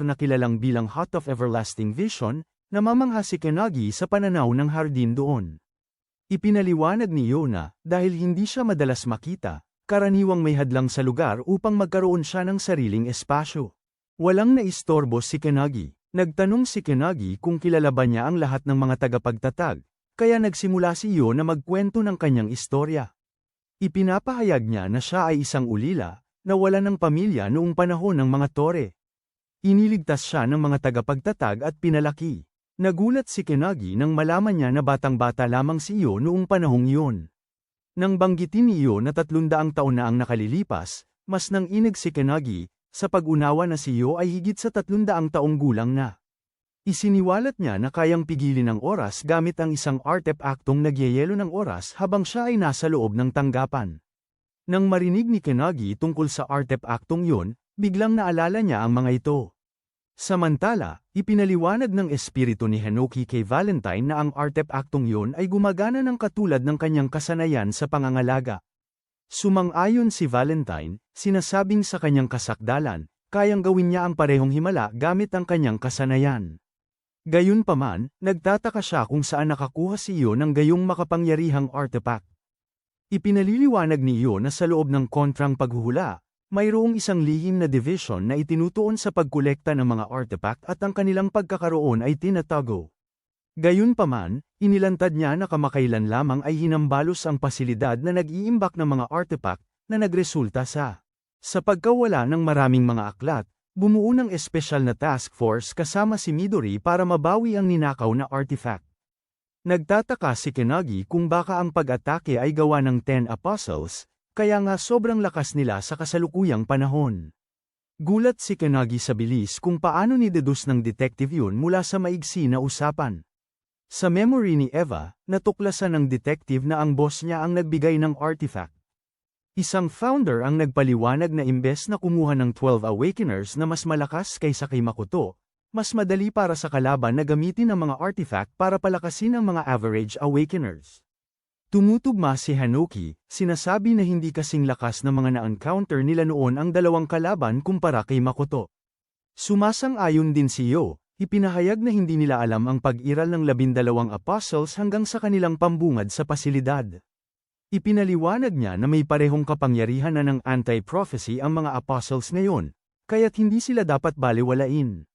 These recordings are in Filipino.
na kilalang bilang Heart of Everlasting Vision, namamangha si Kenagi sa pananaw ng hardin doon. Ipinaliwanag ni Yona, dahil hindi siya madalas makita, karaniwang may hadlang sa lugar upang magkaroon siya ng sariling espasyo. Walang naistorbo si Kenagi. Nagtanong si Kenagi kung kilala ba niya ang lahat ng mga tagapagtatag, kaya nagsimula si Yo na magkwento ng kanyang istorya. Ipinapahayag niya na siya ay isang ulila, na wala ng pamilya noong panahon ng mga Tore. Iniligtas siya ng mga tagapagtatag at pinalaki. Nagulat si Kenagi nang malaman niya na batang-bata lamang si Yo noong panahong iyon. Nang banggitin ni Yo na 300 taon na ang nakalilipas, mas nang inig si Kenagi, sa pag-unawa na si Yo ay higit sa 300 taong gulang na. Isiniwalat niya na kayang pigilin ang oras gamit ang isang artepaktong nagyayelo ng oras habang siya ay nasa loob ng tanggapan. Nang marinig ni Kenagi tungkol sa artepaktong yun, biglang naalala niya ang mga ito. Samantala, ipinaliwanag ng espiritu ni Henoki kay Valentine na ang artepaktong yun ay gumagana ng katulad ng kanyang kasanayan sa pangangalaga. Sumang-ayon si Valentine, sinasabing sa kanyang kasakdalan, kayang gawin niya ang parehong himala gamit ang kanyang kasanayan. Gayunpaman, nagtataka siya kung saan nakakuha si Yo ng gayong makapangyarihang artifact. Ipinaliliwanag ni Yo na sa loob ng kontrang paghuhula, mayroong isang lihim na division na itinutuon sa pagkolekta ng mga artifact at ang kanilang pagkakaroon ay tinatago. Gayunpaman, inilantad niya na kamakailan lamang ay hinambalos ang pasilidad na nag-iimbak ng mga artifact na nagresulta sa pagkawala ng maraming mga aklat, bumuo ng espesyal na task force kasama si Midori para mabawi ang ninakaw na artifact. Nagtataka si Kenagi kung baka ang pag-atake ay gawa ng 10 Apostles, kaya nga sobrang lakas nila sa kasalukuyang panahon. Gulat si Kenagi sa bilis kung paano ni-deduce ng detective yun mula sa maigsi na usapan. Sa memory ni Eva, natuklasan ng detective na ang boss niya ang nagbigay ng artifact. Isang founder ang nagpaliwanag na imbes na kumuha ng 12 Awakeners na mas malakas kaysa kay Makoto, mas madali para sa kalaban na gamitin ang mga artifact para palakasin ang mga average Awakeners. Tumutugma si Hanoki, sinasabi na hindi kasing lakas ng mga na-encounter nila noon ang dalawang kalaban kumpara kay Makoto. Sumasang-ayon din si Yo. Ipinahayag na hindi nila alam ang pag-iral ng 12 apostles hanggang sa kanilang pambungad sa pasilidad. Ipinaliwanag niya na may parehong kapangyarihan na ng anti-prophecy ang mga apostles ngayon, kaya't hindi sila dapat balewalain.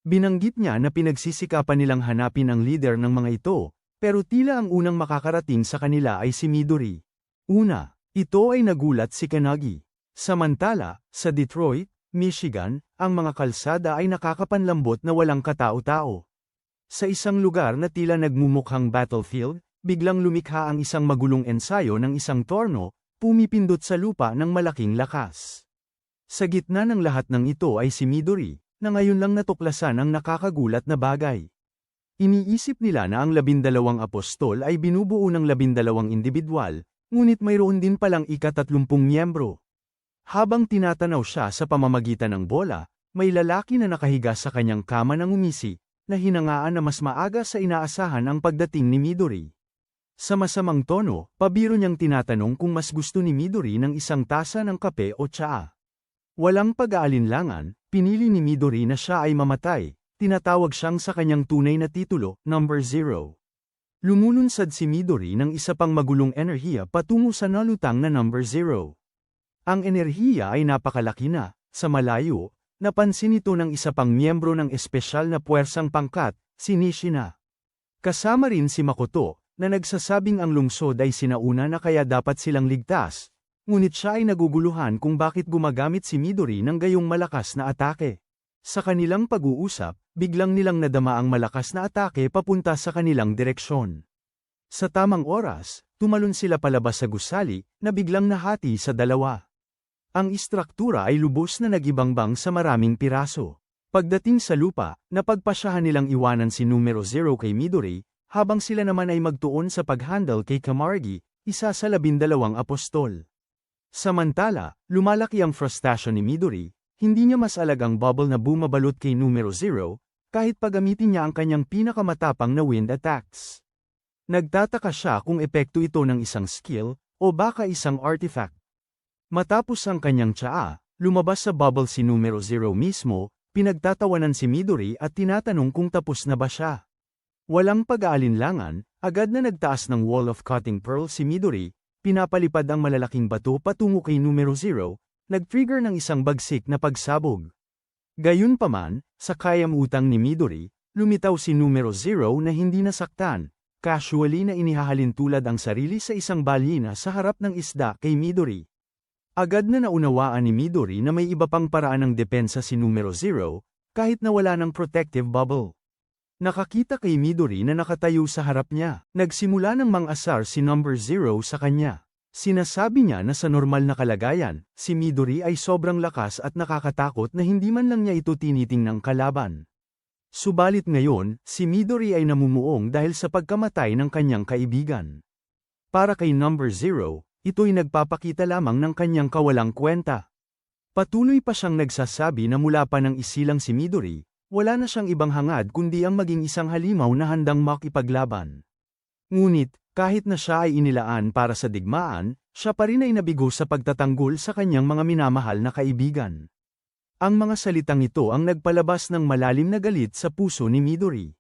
Binanggit niya na pinagsisikapan nilang hanapin ang leader ng mga ito, pero tila ang unang makakarating sa kanila ay si Midori. Una, ito ay nagulat si Kenagi. Samantala, sa Detroit, Michigan, ang mga kalsada ay nakakapanlambot na walang katao-tao. Sa isang lugar na tila nagmumukhang battlefield, biglang lumikha ang isang magulong ensayo ng isang torno, pumipindot sa lupa ng malaking lakas. Sa gitna ng lahat ng ito ay si Midori, na ngayon lang natuklasan ang nakakagulat na bagay. Iniisip nila na ang 12 apostol ay binubuo ng 12 individual, ngunit mayroon din palang ika-30 miyembro. Habang tinatanaw siya sa pamamagitan ng bola, may lalaki na nakahiga sa kanyang kama ng umisi, na hinangaan na mas maaga sa inaasahan ang pagdating ni Midori. Sa masamang tono, pabiro niyang tinatanong kung mas gusto ni Midori ng isang tasa ng kape o tsaa. Walang pag-aalinlangan, pinili ni Midori na siya ay mamatay, tinatawag siyang sa kanyang tunay na titulo, number 0. Lumulunsad si Midori ng isa pang magulong enerhiya patungo sa nalutang na number 0. Ang enerhiya ay napakalaki na, sa malayo, napansin ito ng isa pang miyembro ng espesyal na puwersang pangkat, si Nishina. Kasama rin si Makoto, na nagsasabing ang lungsod ay sinauna na kaya dapat silang ligtas, ngunit siya ay naguguluhan kung bakit gumagamit si Midori ng gayong malakas na atake. Sa kanilang pag-uusap, biglang nilang nadama ang malakas na atake papunta sa kanilang direksyon. Sa tamang oras, tumalon sila palabas sa gusali, na biglang nahati sa dalawa. Ang istruktura ay lubos na nagibangbang sa maraming piraso. Pagdating sa lupa, napagpasyahan nilang iwanan si numero 0 kay Midori, habang sila naman ay magtuon sa pag-handle kay Kamargi, isa sa 12 apostol. Samantala, lumalaki ang frustration ni Midori, hindi niya masalag ang bubble na bumabalot kay numero 0, kahit pagamitin niya ang kanyang pinakamatapang na wind attacks. Nagtataka siya kung epekto ito ng isang skill, o baka isang artifact. Matapos ang kanyang tsaa, lumabas sa bubble si numero 0 mismo, Pinagtatawanan si Midori at tinatanong kung tapos na ba siya. Walang pag-aalinlangan, agad na nagtaas ng wall of cutting pearl si Midori, pinapalipad ang malalaking bato patungo kay numero 0, nag-trigger ng isang bagsik na pagsabog. Gayunpaman, sa kayam-utang ni Midori, lumitaw si numero 0 na hindi nasaktan, casually na inihahalin tulad ang sarili sa isang balyena sa harap ng isda kay Midori. Agad na naunawaan ni Midori na may iba pang paraan ng depensa si numero 0, kahit na wala ng protective bubble. Nakakita kay Midori na nakatayo sa harap niya, nagsimula ng mang-asar si number 0 sa kanya. Sinasabi niya na sa normal na kalagayan, si Midori ay sobrang lakas at nakakatakot na hindi man lang niya ito tinitingnang kalaban. Subalit ngayon, si Midori ay namumuong dahil sa pagkamatay ng kanyang kaibigan. Para kay number 0, ito'y nagpapakita lamang ng kanyang kawalang kwenta. Patuloy pa siyang nagsasabi na mula pa nang isilang si Midori, wala na siyang ibang hangad kundi ang maging isang halimaw na handang makipaglaban. Ngunit, kahit na siya ay inilaan para sa digmaan, siya pa rin ay nabigo sa pagtatanggol sa kanyang mga minamahal na kaibigan. Ang mga salitang ito ang nagpalabas ng malalim na galit sa puso ni Midori.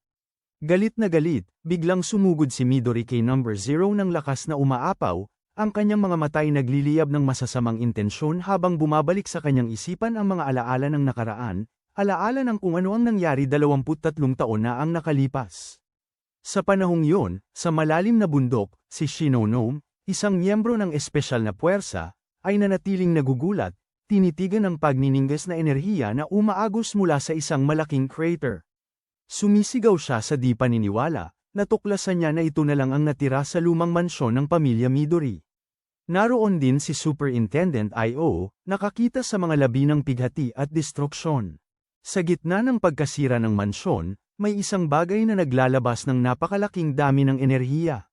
Galit na galit, biglang sumugod si Midori kay number 0 ng lakas na umaapaw, ang kanyang mga mata ay nagliliyab ng masasamang intensyon habang bumabalik sa kanyang isipan ang mga alaala ng nakaraan, alaala ng kung ano ang nangyari 23 taon na ang nakalipas. Sa panahong yon, sa malalim na bundok, si Shinonome, isang miyembro ng espesyal na puwersa, ay nanatiling nagugulat, tinitigan ang pagnininggas na enerhiya na umaagos mula sa isang malaking crater. Sumisigaw siya sa di paniniwala, natuklasan niya na ito na lang ang natira sa lumang mansyon ng pamilya Midori. Naroon din si Superintendent I.O., nakakita sa mga labi ng pighati at destruksyon. Sa gitna ng pagkasira ng mansyon, may isang bagay na naglalabas ng napakalaking dami ng enerhiya.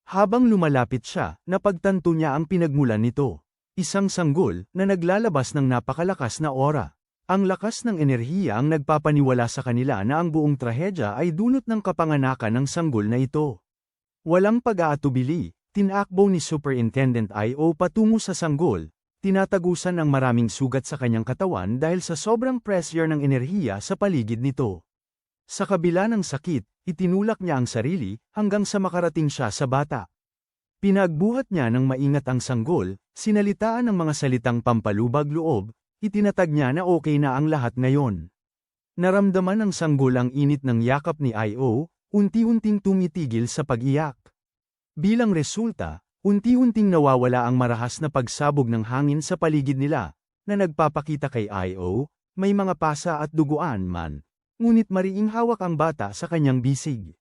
Habang lumalapit siya, napagtanto niya ang pinagmulan nito. Isang sanggol na naglalabas ng napakalakas na aura. Ang lakas ng enerhiya ang nagpapaniwala sa kanila na ang buong trahedya ay dulot ng kapanganakan ng sanggol na ito. Walang pag-aatubili, tinakbo ni Superintendent I.O. patungo sa sanggol, tinatagusan ang maraming sugat sa kanyang katawan dahil sa sobrang pressure ng enerhiya sa paligid nito. Sa kabila ng sakit, itinulak niya ang sarili hanggang sa makarating siya sa bata. Pinagbuhat niya ng maingat ang sanggol, sinalitaan ng mga salitang pampalubag loob, itinatag niya na okay na ang lahat ngayon. Naramdaman ng sanggol ang init ng yakap ni I.O., unti-unting tumitigil sa pag-iyak. Bilang resulta, unti-unting nawawala ang marahas na pagsabog ng hangin sa paligid nila, na nagpapakita kay I.O., may mga pasa at duguan man, ngunit mariing hawak ang bata sa kanyang bisig.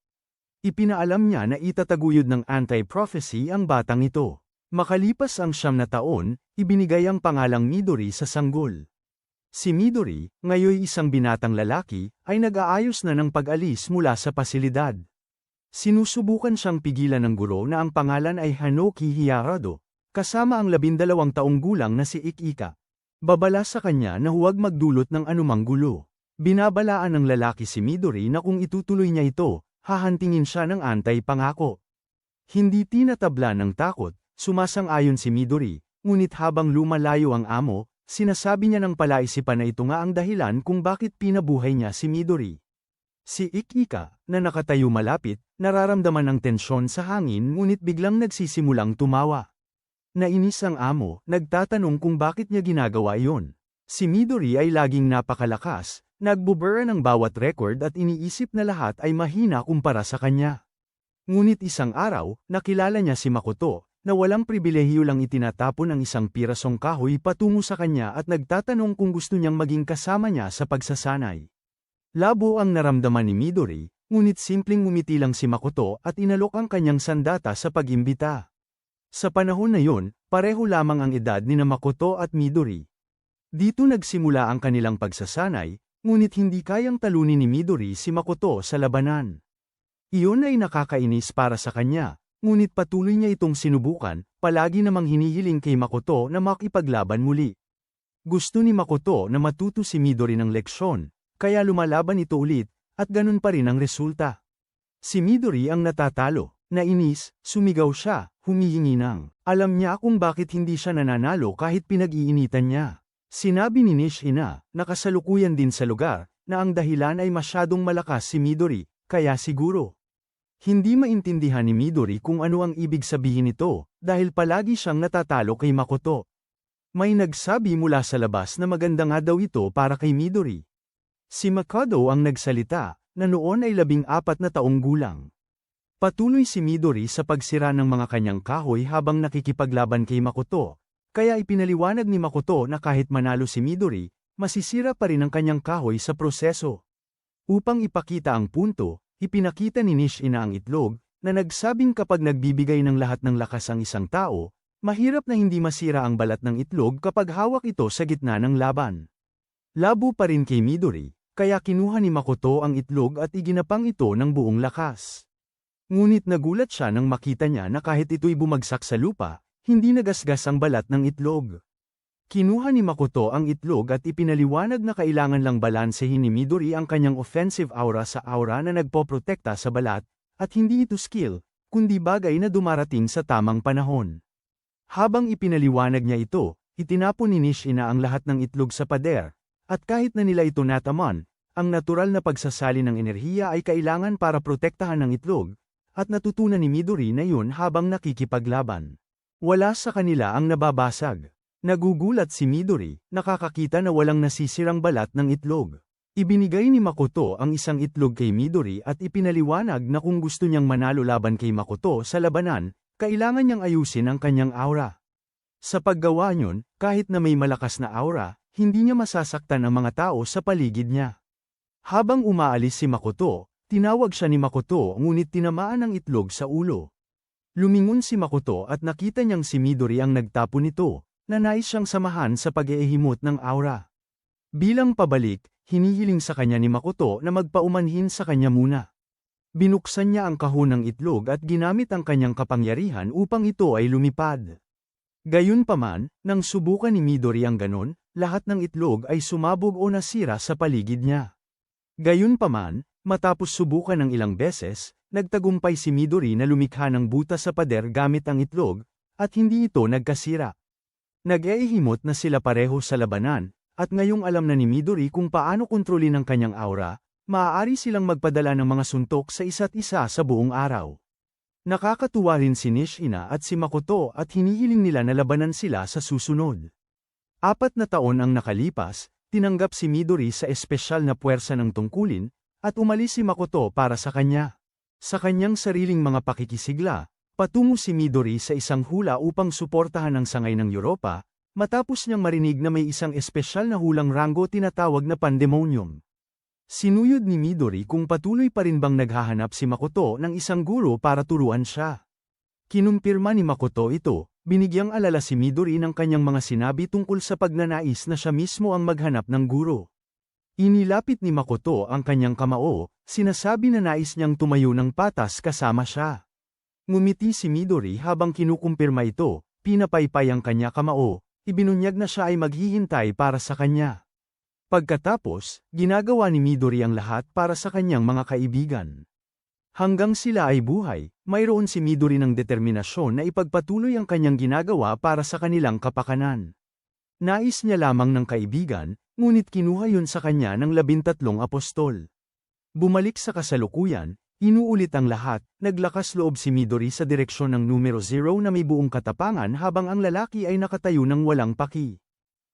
Ipinaalam niya na itataguyod ng anti-prophecy ang batang ito. Makalipas ang 9 na taon, ibinigay ang pangalang Midori sa sanggol. Si Midori, ngayoy isang binatang lalaki, ay nag-aayos na ng pag-alis mula sa pasilidad. Sinusubukan siyang pigilan ng guro na ang pangalan ay Hanoki Hiyarado, kasama ang 12 taong gulang na si Ikika. Babala sa kanya na huwag magdulot ng anumang gulo. Binabalaan ng lalaki si Midori na kung itutuloy niya ito, hahantingin siya ng antay-pangako. Hindi tinatabla ng takot, sumasang-ayon si Midori, ngunit habang lumalayo ang amo, sinasabi niya ng palaisipan na ito nga ang dahilan kung bakit pinabuhay niya si Midori. Si Ikika, na nakatayo malapit, nararamdaman ng tensyon sa hangin ngunit biglang nagsisimulang tumawa. Nainis ang amo, nagtatanong kung bakit niya ginagawa iyon. Si Midori ay laging napakalakas, nagbubura ng bawat record at iniisip na lahat ay mahina kumpara sa kanya. Ngunit isang araw, nakilala niya si Makoto, na walang pribilehiyo lang itinatapon ang isang pirasong kahoy patungo sa kanya at nagtatanong kung gusto niyang maging kasama niya sa pagsasanay. Labo ang naramdaman ni Midori, ngunit simpleng ngumiti lang si Makoto at inalok ang kanyang sandata sa pag-imbita. Sa panahon na yon, pareho lamang ang edad ni Makoto at Midori. Dito nagsimula ang kanilang pagsasanay, ngunit hindi kayang talunin ni Midori si Makoto sa labanan. Iyon ay nakakainis para sa kanya, ngunit patuloy niya itong sinubukan, palagi namang hinihiling kay Makoto na makipaglaban muli. Gusto ni Makoto na matuto si Midori ng leksyon, kaya lumalaban ito ulit, at ganun pa rin ang resulta. Si Midori ang natatalo, nainis, sumigaw siya, humihingi ng. Alam niya kung bakit hindi siya nananalo kahit pinag-iinitan niya. Sinabi ni Nishina, na kasalukuyan din sa lugar, na ang dahilan ay masyadong malakas si Midori, kaya siguro. Hindi maintindihan ni Midori kung ano ang ibig sabihin nito, dahil palagi siyang natatalo kay Makoto. May nagsabi mula sa labas na maganda nga daw ito para kay Midori. Si Makoto ang nagsalita, na noon ay 14 na taong gulang. Patuloy si Midori sa pagsira ng mga kanyang kahoy habang nakikipaglaban kay Makoto, kaya ipinaliwanag ni Makoto na kahit manalo si Midori, masisira pa rin ang kanyang kahoy sa proseso. Upang ipakita ang punto, ipinakita ni Nishina ang itlog, na nagsabing kapag nagbibigay ng lahat ng lakas ang isang tao, mahirap na hindi masira ang balat ng itlog kapag hawak ito sa gitna ng laban. Labo pa rin kay Midori, kaya kinuha ni Makoto ang itlog at iginapang ito ng buong lakas. Ngunit nagulat siya nang makita niya na kahit ito'y bumagsak sa lupa, hindi nagasgas ang balat ng itlog. Kinuha ni Makoto ang itlog at ipinaliwanag na kailangan lang balansehin ni Midori ang kanyang offensive aura sa aura na nagpoprotekta sa balat, at hindi ito skill, kundi bagay na dumarating sa tamang panahon. Habang ipinaliwanag niya ito, itinapon ni Nishina ang lahat ng itlog sa pader, at kahit na nila ito nataman, ang natural na pagsasali ng enerhiya ay kailangan para protektahan ng itlog, at natutunan ni Midori na yun habang nakikipaglaban. Wala sa kanila ang nababasag. Nagugulat si Midori, nakakakita na walang nasisirang balat ng itlog. Ibinigay ni Makoto ang isang itlog kay Midori at ipinaliwanag na kung gusto niyang manalo laban kay Makoto sa labanan, kailangan niyang ayusin ang kanyang aura. Sa paggawa niyon, kahit na may malakas na aura, hindi niya masasaktan ang mga tao sa paligid niya. Habang umaalis si Makoto, tinawag siya ni Makoto ngunit tinamaan ang itlog sa ulo. Lumingon si Makoto at nakita niyang si Midori ang nagtapon nito, na nais siyang samahan sa pag-iihimot ng aura. Bilang pabalik, hinihiling sa kanya ni Makoto na magpaumanhin sa kanya muna. Binuksan niya ang kahon ng itlog at ginamit ang kanyang kapangyarihan upang ito ay lumipad. Gayunpaman, nang subukan ni Midori ang ganon, lahat ng itlog ay sumabog o nasira sa paligid niya. Gayunpaman, matapos subukan ng ilang beses, nagtagumpay si Midori na lumikha ng butas sa pader gamit ang itlog, at hindi ito nagkasira. Nag-iihimot na sila pareho sa labanan, at ngayong alam na ni Midori kung paano kontrolin ang kanyang aura, maaari silang magpadala ng mga suntok sa isa't isa sa buong araw. Nakakatuwa rin si Nishina at si Makoto at hinihiling nila na labanan sila sa susunod. 4 na taon ang nakalipas, tinanggap si Midori sa espesyal na puwersa ng tungkulin, at umalis si Makoto para sa kanya. Sa kanyang sariling mga pakikisigla, patungo si Midori sa isang hula upang suportahan ang sangay ng Europa, matapos niyang marinig na may isang espesyal na hulang ranggo tinatawag na Pandemonium. Sinuyod ni Midori kung patuloy pa rin bang naghahanap si Makoto ng isang guro para turuan siya. Kinumpirma ni Makoto ito, binigyang alala si Midori ng kanyang mga sinabi tungkol sa pagnanais na siya mismo ang maghanap ng guro. Inilapit ni Makoto ang kanyang kamao, sinasabi na nais niyang tumayo ng patas kasama siya. Ngumiti si Midori habang kinukumpirma ito, pinapaypay ang kanya kamao, ibinunyag na siya ay maghihintay para sa kanya. Pagkatapos, ginagawa ni Midori ang lahat para sa kanyang mga kaibigan. Hanggang sila ay buhay, mayroon si Midori ng determinasyon na ipagpatuloy ang kanyang ginagawa para sa kanilang kapakanan. Nais niya lamang ng kaibigan, ngunit kinuha yun sa kanya ng 13 apostol. Bumalik sa kasalukuyan, inuulit ang lahat, naglakas loob si Midori sa direksyon ng numero 0 na may buong katapangan habang ang lalaki ay nakatayo ng walang paki.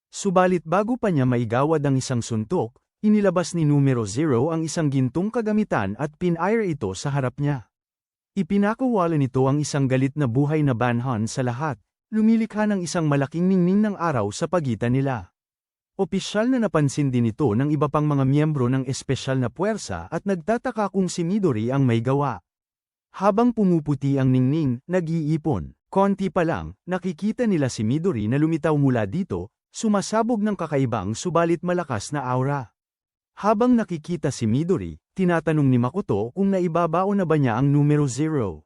Subalit bago pa niya maigawad ang isang suntok, inilabas ni numero 0 ang isang gintong kagamitan at pin-air ito sa harap niya. Ipinakawala nito ang isang galit na buhay na banhan sa lahat, lumilikha ng isang malaking ningning ng araw sa pagitan nila. Opisyal na napansin din ito ng iba pang mga miyembro ng espesyal na puwersa at nagtataka kung si Midori ang may gawa. Habang pumuputi ang ningning, nag-iipon. Konti pa lang, nakikita nila si Midori na lumitaw mula dito, sumasabog ng kakaibang subalit malakas na aura. Habang nakikita si Midori, tinatanong ni Makoto kung naibabao na ba niya ang numero 0.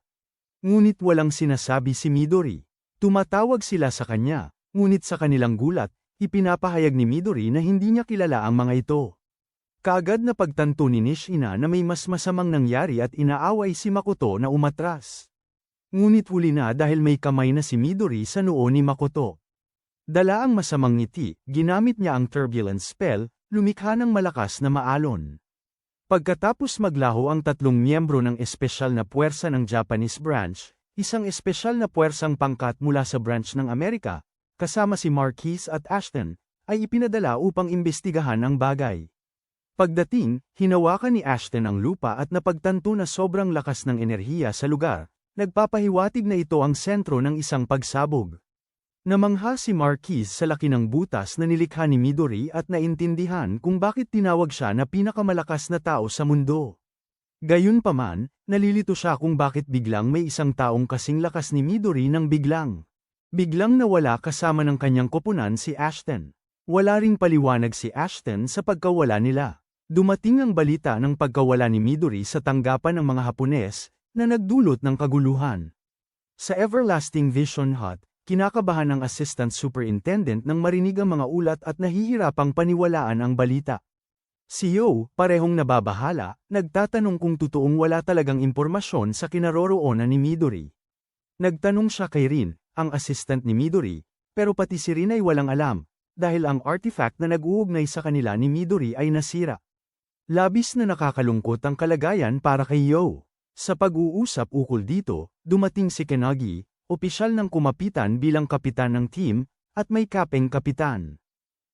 Ngunit walang sinasabi si Midori. Tumatawag sila sa kanya, ngunit sa kanilang gulat, ipinapahayag ni Midori na hindi niya kilala ang mga ito. Kaagad na pagtanto ni Nishina na may mas masamang nangyari at inaaway si Makoto na umatras. Ngunit huli na dahil may kamay na si Midori sa noo ni Makoto. Dala ang masamang ngiti, ginamit niya ang turbulence spell, lumikha ng malakas na maalon. Pagkatapos maglaho ang tatlong miyembro ng espesyal na puwersa ng Japanese branch, isang espesyal na puwersang pangkat mula sa branch ng Amerika, kasama si Marquis at Ashton, ay ipinadala upang imbestigahan ang bagay. Pagdating, hinawakan ni Ashton ang lupa at napagtanto na sobrang lakas ng enerhiya sa lugar, nagpapahiwatig na ito ang sentro ng isang pagsabog. Namangha si Marquis sa laki ng butas na nilikha ni Midori at naintindihan kung bakit tinawag siya na pinakamalakas na tao sa mundo. Gayunpaman, nalilito siya kung bakit biglang may isang taong kasing lakas ni Midori nang biglang nawala kasama ng kanyang koponan si Ashton. Wala ring paliwanag si Ashton sa pagkawala nila. Dumating ang balita ng pagkawala ni Midori sa tanggapan ng mga Hapones, na nagdulot ng kaguluhan. Sa Everlasting Vision Hut, kinakabahan ang Assistant Superintendent nang marinig ang mga ulat at nahihirapang paniwalaan ang balita. Si Yo, parehong nababahala, nagtatanong kung totoong wala talagang impormasyon sa kinaroroonan ni Midori. Nagtanong siya kay Rin, ang assistant ni Midori, pero pati si Rin ay walang alam, dahil ang artifact na nag-uugnay sa kanila ni Midori ay nasira. Labis na nakakalungkot ang kalagayan para kay Yo. Sa pag-uusap ukol dito, dumating si Kenagi, opisyal ng kumapitan bilang kapitan ng team, at may kapeng kapitan.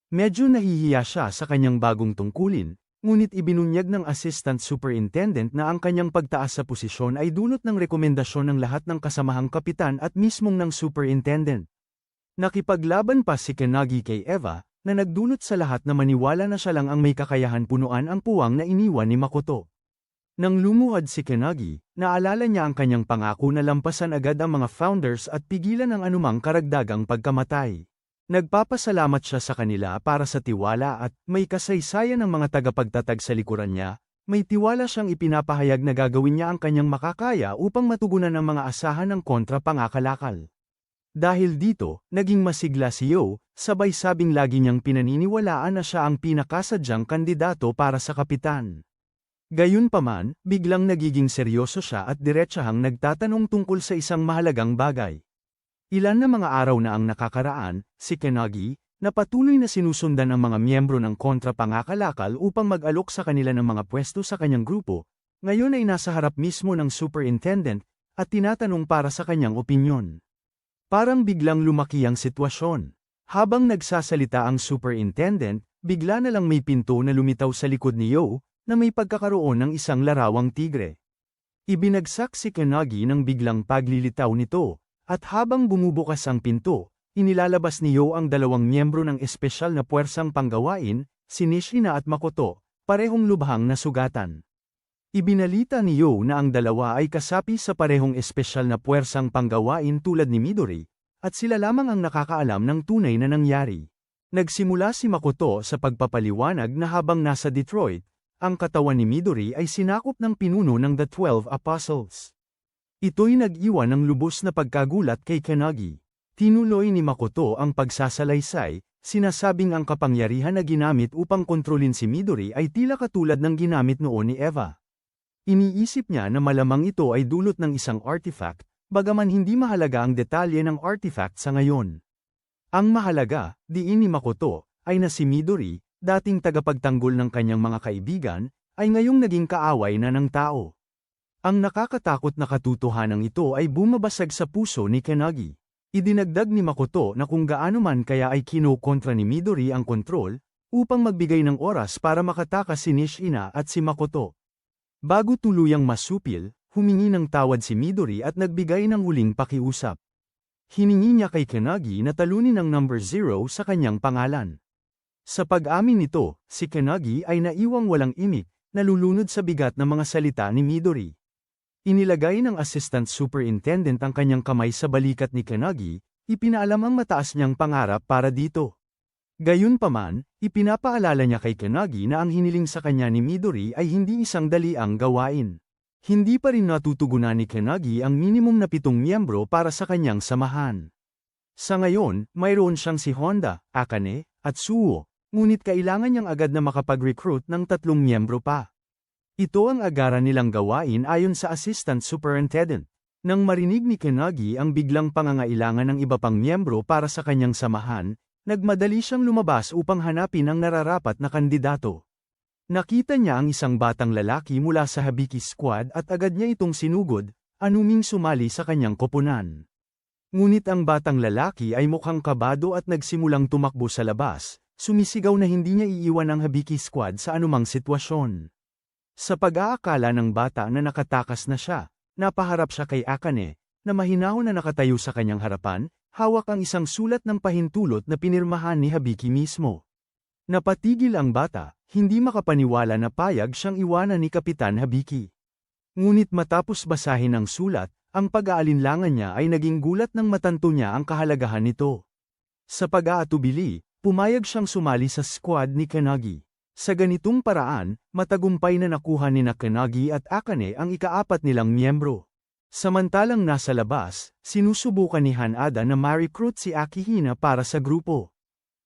Medyo nahihiya siya sa kanyang bagong tungkulin, ngunit ibinunyag ng assistant superintendent na ang kanyang pagtaas sa posisyon ay dulot ng rekomendasyon ng lahat ng kasamahang kapitan at mismong ng superintendent. Nakipaglaban pa si Kenagi kay Eva, na nagdulot sa lahat na maniwala na siya lang ang may kakayahan punuan ang puwang na iniwan ni Makoto. Nang lumuhad si Kenagi, naalala niya ang kanyang pangako na lampasan agad ang mga founders at pigilan ang anumang karagdagang pagkamatay. Nagpapasalamat siya sa kanila para sa tiwala at may kasaysayan ng mga tagapagtatag sa likuran niya, may tiwala siyang ipinapahayag na gagawin niya ang kanyang makakaya upang matugunan ang mga asahan ng kontra-pangakalakal. Dahil dito, naging masigla si Yo, sabay sabing lagi niyang pinaniniwalaan na siya ang pinakasadyang kandidato para sa kapitan. Gayunpaman, biglang nagiging seryoso siya at diretsahang nagtatanong tungkol sa isang mahalagang bagay. Ilan na mga araw na ang nakakaraan, si Kenagi, na patuloy na sinusundan ang mga miyembro ng kontra-pangakalakal upang mag-alok sa kanila ng mga pwesto sa kanyang grupo, ngayon ay nasa harap mismo ng superintendent, at tinatanong para sa kanyang opinyon. Parang biglang lumaki ang sitwasyon. Habang nagsasalita ang superintendent, bigla na lang may pinto na lumitaw sa likod ni Yo, na may pagkakaroon ng isang larawang tigre. Ibinagsak si Kenagi ng biglang paglilitaw nito, at habang bumubukas ang pinto, inilalabas ni Yo ang dalawang miyembro ng espesyal na puwersang panggawain, si Nishina at Makoto, parehong lubhang nasugatan. Ibinalita ni Yo na ang dalawa ay kasapi sa parehong espesyal na puwersang panggawain tulad ni Midori, at sila lamang ang nakakaalam ng tunay na nangyari. Nagsimula si Makoto sa pagpapaliwanag na habang nasa Detroit, ang katawan ni Midori ay sinakop ng pinuno ng The 12 Apostles. Ito'y nag-iwan ng lubos na pagkagulat kay Kenagi. Tinuloy ni Makoto ang pagsasalaysay, sinasabing ang kapangyarihan na ginamit upang kontrolin si Midori ay tila katulad ng ginamit noon ni Eva. Iniisip niya na malamang ito ay dulot ng isang artifact, bagaman hindi mahalaga ang detalye ng artifact sa ngayon. Ang mahalaga, diin ni Makoto, ay na si Midori, dating tagapagtanggol ng kanyang mga kaibigan, ay ngayong naging kaaway na ng tao. Ang nakakatakot na katotohanan ito ay bumabasag sa puso ni Kenagi. Idinagdag ni Makoto na kung gaano man kaya ay kinokontra ni Midori ang kontrol, upang magbigay ng oras para makatakas si Nishina at si Makoto. Bago tuluyang masupil, humingi ng tawad si Midori at nagbigay ng huling pakiusap. Hiningi niya kay Kenagi na talunin ang number 0 sa kanyang pangalan. Sa pag-amin nito, si Kenagi ay naiwang walang imik, nalulunod sa bigat ng mga salita ni Midori. Inilagay ng assistant superintendent ang kanyang kamay sa balikat ni Kenagi, ipinaalam ang mataas niyang pangarap para dito. Gayunpaman, ipinapaalala niya kay Kenagi na ang hiniling sa kanya ni Midori ay hindi isang daliang gawain. Hindi pa rin natutugunan ni Kenagi ang minimum na 7 miyembro para sa kanyang samahan. Sa ngayon, mayroon siyang si Honda, Akane, at Suo. Ngunit kailangan niyang agad na makapag-recruit ng 3 miyembro pa. Ito ang agaran nilang gawain ayon sa Assistant Superintendent. Nang marinig ni Kenagi ang biglang pangangailangan ng iba pang miyembro para sa kanyang samahan, Nagmadali siyang lumabas upang hanapin ang nararapat na kandidato. Nakita niya ang isang batang lalaki mula sa Habiki Squad at agad niya itong sinugod, anuming sumali sa kanyang koponan. Ngunit ang batang lalaki ay mukhang kabado at nagsimulang tumakbo sa labas, sumisigaw na hindi niya iiwan ang Habiki Squad sa anumang sitwasyon. Sa pag-aakala ng bata na nakatakas na siya, napaharap siya kay Akane, na mahinahon na nakatayo sa kanyang harapan, hawak ang isang sulat ng pahintulot na pinirmahan ni Habiki mismo. Napatigil ang bata, hindi makapaniwala na payag siyang iwanan ni Kapitan Habiki. Ngunit matapos basahin ang sulat, ang pag-aalinlangan niya ay naging gulat nang matanto niya ang kahalagahan nito. Sa pag-aatubili, pumayag siyang sumali sa squad ni Kanagi. Sa ganitong paraan, matagumpay na nakuha ni Kanagi at Akane ang ika-4 nilang miyembro. Samantalang nasa labas, sinusubukan ni Hanada na ma-recruit si Akihina para sa grupo.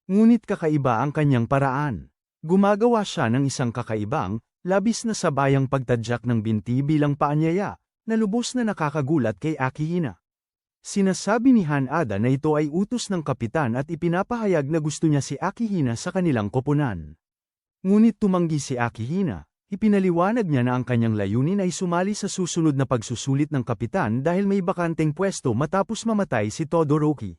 Ngunit kakaiba ang kanyang paraan. Gumagawa siya ng isang kakaibang, labis na sabayang pagtadyak ng binti bilang paanyaya, na lubos na nakakagulat kay Akihina. Sinasabi ni Hanada na ito ay utos ng kapitan at ipinapahayag na gusto niya si Akihina sa kanilang koponan. Ngunit tumanggi si Akihina, ipinaliwanag niya na ang kanyang layunin ay sumali sa susunod na pagsusulit ng kapitan dahil may bakanteng pwesto matapos mamatay si Todoroki.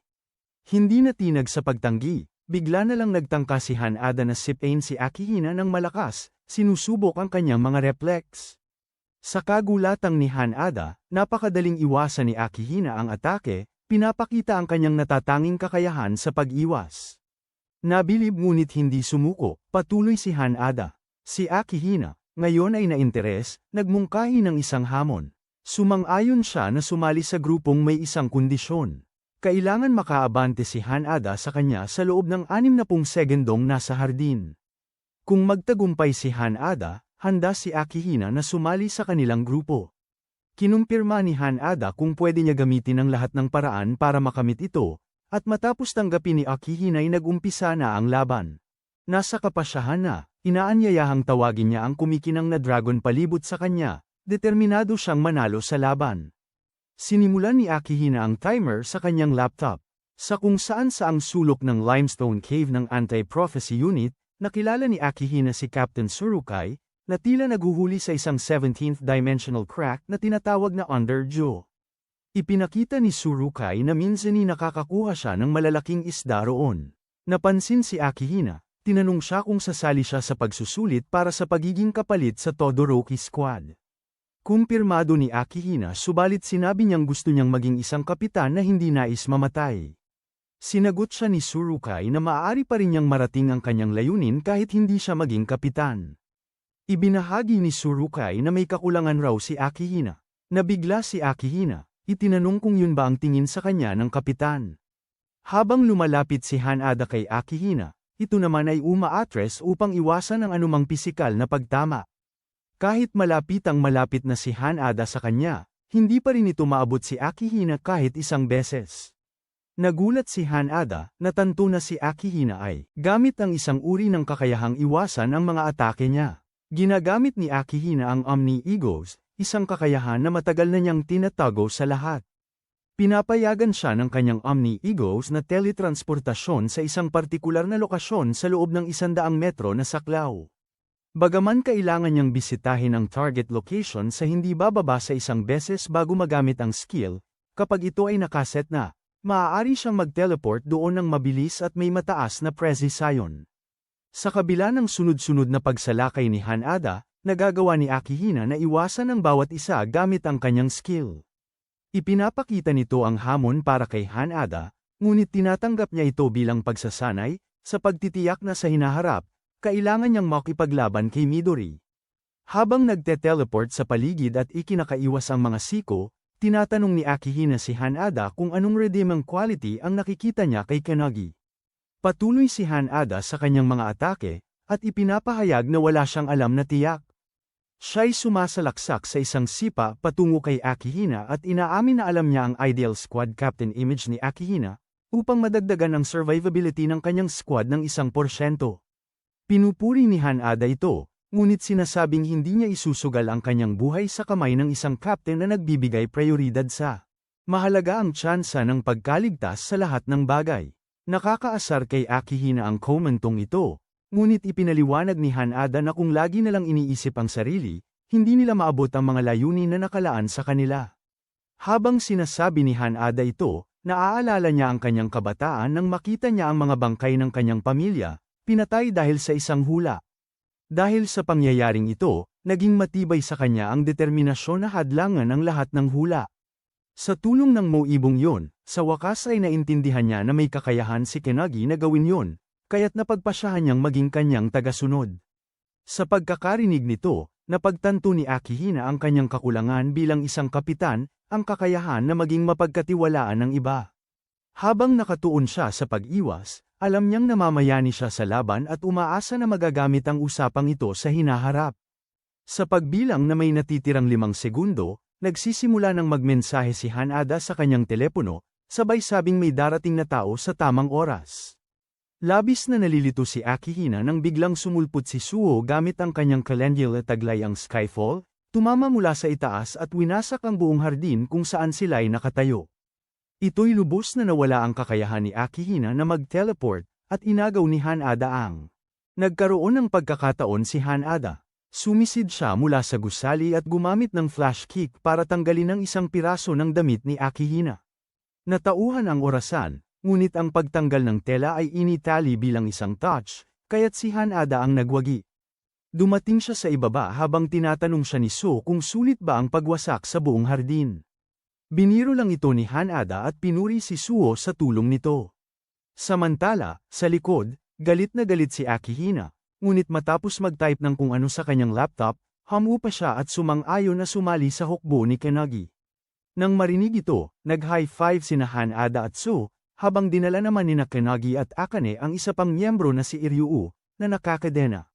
Hindi natinag sa pagtanggi. Bigla na lang nagtangka si Hanada na sipain si Akihina ng malakas, sinusubok ang kanyang mga reflex. Sa kagulatang ni Hanada, napakadaling iwasan ni Akihina ang atake, pinapakita ang kanyang natatanging kakayahan sa pag-iwas. Nabilib ngunit hindi sumuko, patuloy si Hanada. Si Akihina, ngayon ay nainteres, nagmungkahi ng isang hamon. Sumang-ayon siya na sumali sa grupong may isang kondisyon. Kailangan makaabante si Hanada sa kanya sa loob ng 60 segundong nasa hardin. Kung magtagumpay si Hanada, handa si Akihina na sumali sa kanilang grupo. Kinumpirma ni Hanada kung pwede niya gamitin ang lahat ng paraan para makamit ito, at matapos tanggapin ni Akihina ay nag-umpisa na ang laban. Nasa kapasyahan na, inaanyayahang tawagin niya ang kumikinang na dragon palibot sa kanya, determinado siyang manalo sa laban. Sinimulan ni Akihina ang timer sa kanyang laptop. Sa kung saan saang sulok ng limestone cave ng Anti-Prophecy Unit, nakilala ni Akihina si Captain Surukai, na tila naguhuli sa isang 17th dimensional crack na tinatawag na Underjaw. Ipinakita ni Surukai na minsan nakakakuha siya ng malalaking isda roon. Napansin si Akihina, tinanong siya kung sasali siya sa pagsusulit para sa pagiging kapalit sa Todoroki Squad. Kumpirmado ni Akihina subalit sinabi niyang gusto niyang maging isang kapitan na hindi nais mamatay. Sinagot siya ni Surukai na maaari pa rin niyang marating ang kanyang layunin kahit hindi siya maging kapitan. Ibinahagi ni Surukai na may kakulangan raw si Akihina. Nabigla si Akihina, itinanong kung yun ba ang tingin sa kanya ng kapitan. Habang lumalapit si Hanada kay Akihina, ito naman ay umaatres upang iwasan ang anumang pisikal na pagtama. Kahit malapit na si Hanada sa kanya, hindi pa rin ito maabot si Akihina kahit isang beses. Nagulat si Hanada, natanto na si Akihina ay gamit ang isang uri ng kakayahang iwasan ang mga atake niya. Ginagamit ni Akihina ang Omni-Egos, isang kakayahan na matagal na niyang tinatago sa lahat. Pinapayagan siya ng kanyang Omni-Egos na teletransportasyon sa isang partikular na lokasyon sa loob ng 100 metro na saklaw. Bagaman kailangan niyang bisitahin ang target location sa hindi bababa sa isang beses bago magamit ang skill, kapag ito ay nakaset na, maaari siyang mag-teleport doon ng mabilis at may mataas na precision. Sa kabila ng sunod-sunod na pagsalakay ni Hanada, nagagawa ni Akihina na iwasan ang bawat isa gamit ang kanyang skill. Ipinapakita nito ang hamon para kay Hanada, ngunit tinatanggap niya ito bilang pagsasanay, sa pagtitiyak na sa hinaharap, kailangan niyang makipaglaban kay Midori. Habang nagte-teleport sa paligid at ikinakaiwas ang mga siko, tinatanong ni Akihina si Hanada kung anong redeeming quality ang nakikita niya kay Kanagi. Patuloy si Hanada sa kanyang mga atake, at ipinapahayag na wala siyang alam na tiyak. Siya'y sumasalaksak sa isang sipa patungo kay Akihina at inaamin na alam niya ang ideal squad captain image ni Akihina, upang madagdagan ang survivability ng kanyang squad ng 1%. Pinupuri ni Hanada ito, ngunit sinasabing hindi niya isusugal ang kanyang buhay sa kamay ng isang captain na nagbibigay prioridad sa mahalaga ang tsansa ng pagkaligtas sa lahat ng bagay. Nakakaasar kay Akihina ang kommentong ito, ngunit ipinaliwanag ni Hanada na kung lagi nalang iniisip ang sarili, hindi nila maabot ang mga layunin na nakalaan sa kanila. Habang sinasabi ni Hanada ito, naaalala niya ang kanyang kabataan nang makita niya ang mga bangkay ng kanyang pamilya, pinatay dahil sa isang hula. Dahil sa pangyayaring ito, naging matibay sa kanya ang determinasyon na hadlangan ang lahat ng hula. Sa tulong ng moibong yon, sa wakas ay naintindihan niya na may kakayahan si Kenagi na gawin yon, kaya't napagpasyahan niyang maging kanyang tagasunod. Sa pagkakarinig nito, napagtanto ni Akihina ang kanyang kakulangan bilang isang kapitan, ang kakayahan na maging mapagkatiwalaan ng iba. Habang nakatuon siya sa pag-iwas, alam niyang namamayani siya sa laban at umaasa na magagamit ang usapang ito sa hinaharap. Sa pagbilang na may natitirang 5 segundo, nagsisimula ng magmensahe si Hanada sa kanyang telepono, sabay sabing may darating na tao sa tamang oras. Labis na nalilito si Akihina nang biglang sumulpot si Suo gamit ang kanyang calendula taglay ang Skyfall, tumama mula sa itaas at winasak ang buong hardin kung saan sila'y nakatayo. Ito'y lubos na nawala ang kakayahan ni Akihina na mag-teleport, at inagaw ni Hanada ang. Nagkaroon ng pagkakataon si Hanada. Sumisid siya mula sa gusali at gumamit ng flash kick para tanggalin ang isang piraso ng damit ni Akihina. Natauhan ang orasan, ngunit ang pagtanggal ng tela ay initali bilang isang touch, kaya't si Hanada ang nagwagi. Dumating siya sa ibaba habang tinatanong siya ni So kung sulit ba ang pagwasak sa buong hardin. Biniro lang ito ni Hanada at pinuri si Suo sa tulong nito. Samantala, sa likod, galit na galit si Akihina, ngunit matapos mag-type ng kung ano sa kanyang laptop, hamupa siya at sumang-ayon na sumali sa hukbo ni Kenagi. Nang marinig ito, nag-high five sina Hanada at So, habang dinala naman ni Kenagi at Akane ang isa pang miyembro na si Iryuu, na nakakadena.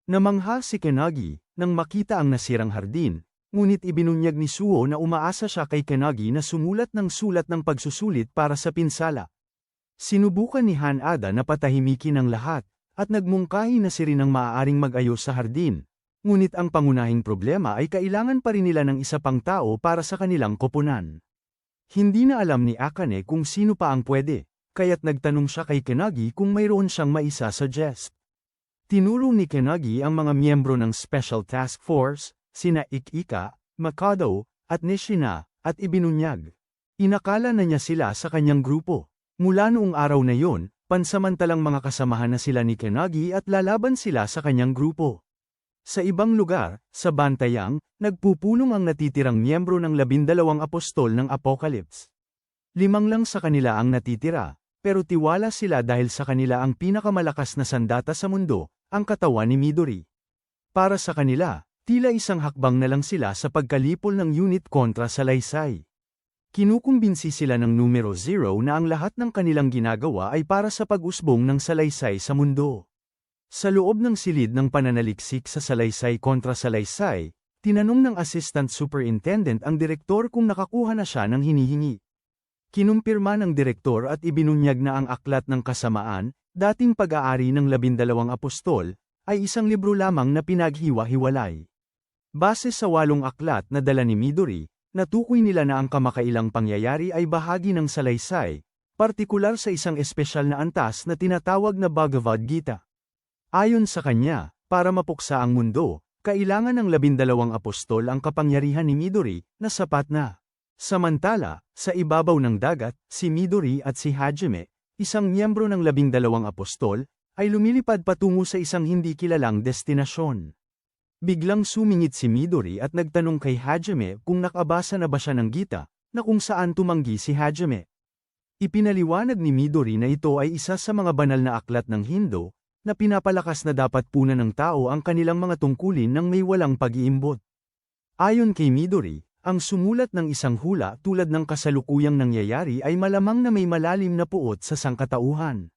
Namangha si Kenagi, nang makita ang nasirang hardin, ngunit ibinunyag ni Suo na umaasa siya kay Kenagi na sumulat ng sulat ng pagsusulit para sa pinsala. Sinubukan ni Hanada na patahimikin ang lahat, at nagmungkahi na si Rin ang maaaring mag-ayos sa hardin, ngunit ang pangunahing problema ay kailangan pa rin nila ng isa pang tao para sa kanilang koponan. Hindi na alam ni Akane kung sino pa ang pwede, kaya't nagtanong siya kay Kenagi kung mayroon siyang maisa-suggest. Tinuro ni Kenagi ang mga miyembro ng Special Task Force, sina Ikika, Makado, at Nishina, at ibinunyag. Inakala na niya sila sa kanyang grupo. Mula noong araw na yon, pansamantalang mga kasamahan na sila ni Kenagi at lalaban sila sa kanyang grupo. Sa ibang lugar, sa Bantayang, nagpupulong ang natitirang miyembro ng 12 apostol ng Apocalypse. 5 lang sa kanila ang natitira, pero tiwala sila dahil sa kanila ang pinakamalakas na sandata sa mundo, ang katawan ni Midori. Para sa kanila, tila isang hakbang na lang sila sa pagkalipol ng unit kontra sa salaysay. Kinukumbinsi sila ng numero 0 na ang lahat ng kanilang ginagawa ay para sa pag-usbong ng salaysay sa mundo. Sa loob ng silid ng pananaliksik sa salaysay kontra salaysay, tinanong ng Assistant Superintendent ang direktor kung nakakuha na siya ng hinihingi. Kinumpirma ng direktor at ibinunyag na ang Aklat ng Kasamaan, dating pag-aari ng 12 apostol, ay isang libro lamang na pinaghiwa-hiwalay. Base sa 8 aklat na dala ni Midori, natukoy nila na ang kamakailang pangyayari ay bahagi ng salaysay, partikular sa isang espesyal na antas na tinatawag na Bhagavad Gita. Ayon sa kanya, para mapuksa ang mundo, kailangan ng 12 apostol ang kapangyarihan ni Midori, na sapat na. Samantala, sa ibabaw ng dagat, si Midori at si Hajime, isang miyembro ng 12 apostol, ay lumilipad patungo sa isang hindi kilalang destinasyon. Biglang sumingit si Midori at nagtanong kay Hajime kung nakabasa na ba siya ng Gita, na kung saan tumanggi si Hajime. Ipinaliwanag ni Midori na ito ay isa sa mga banal na aklat ng Hindu, na pinapalakas na dapat punan ng tao ang kanilang mga tungkulin nang may walang pag-iimbot. Ayon kay Midori, ang sumulat ng isang hula tulad ng kasalukuyang nangyayari ay malamang na may malalim na puot sa sangkatauhan.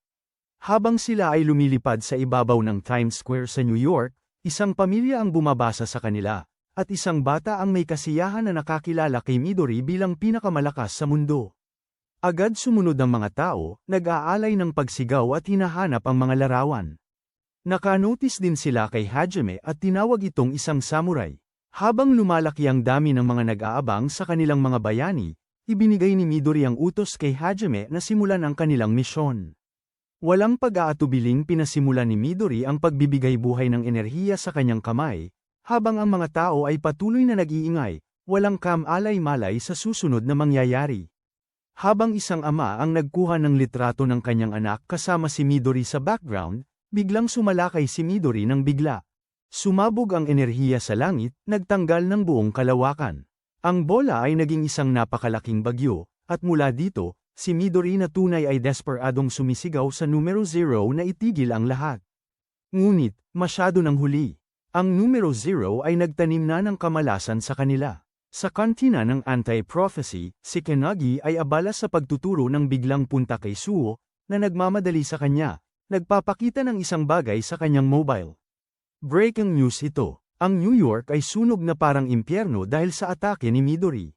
Habang sila ay lumilipad sa ibabaw ng Times Square sa New York, isang pamilya ang bumabasa sa kanila, at isang bata ang may kasiyahan na nakakilala kay Midori bilang pinakamalakas sa mundo. Agad sumunod ang mga tao, nag-aalay ng pagsigaw at hinahanap ang mga larawan. Nakanotis din sila kay Hajime at tinawag itong isang samurai. Habang lumalaki ang dami ng mga nag-aabang sa kanilang mga bayani, ibinigay ni Midori ang utos kay Hajime na simulan ang kanilang misyon. Walang pag-aatubiling pinasimula ni Midori ang pagbibigay buhay ng enerhiya sa kanyang kamay, habang ang mga tao ay patuloy na nag-iingay, walang kam-alay-malay sa susunod na mangyayari. Habang isang ama ang nagkuha ng litrato ng kanyang anak kasama si Midori sa background, biglang sumalakay si Midori ng bigla. Sumabog ang enerhiya sa langit, nagtanggal ng buong kalawakan. Ang bola ay naging isang napakalaking bagyo, at mula dito, si Midori na tunay ay desperadong sumisigaw sa numero 0 na itigil ang lahat. Ngunit, masyado nang huli. Ang numero 0 ay nagtanim na ng kamalasan sa kanila. Sa kantina ng anti-prophecy, si Kenagi ay abala sa pagtuturo ng biglang punta kay Suo, na nagmamadali sa kanya, nagpapakita ng isang bagay sa kanyang mobile. Breaking news ito. Ang New York ay sunog na parang impyerno dahil sa atake ni Midori.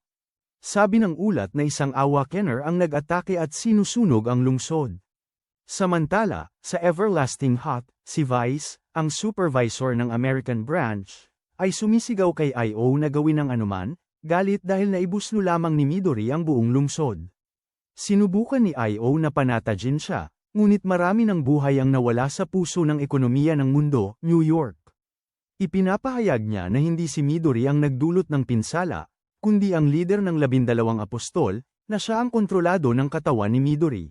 Sabi ng ulat na isang awakener ang nag-atake at sinusunog ang lungsod. Samantala, sa Everlasting Hot, si Vice, ang supervisor ng American branch, ay sumisigaw kay I.O. na gawin ang anuman, galit dahil naibuslo lamang ni Midori ang buong lungsod. Sinubukan ni I.O. na panatagin siya, ngunit marami ng buhay ang nawala sa puso ng ekonomiya ng mundo, New York. Ipinapahayag niya na hindi si Midori ang nagdulot ng pinsala, kundi ang lider ng 12 apostol, na siya ang kontrolado ng katawan ni Midori.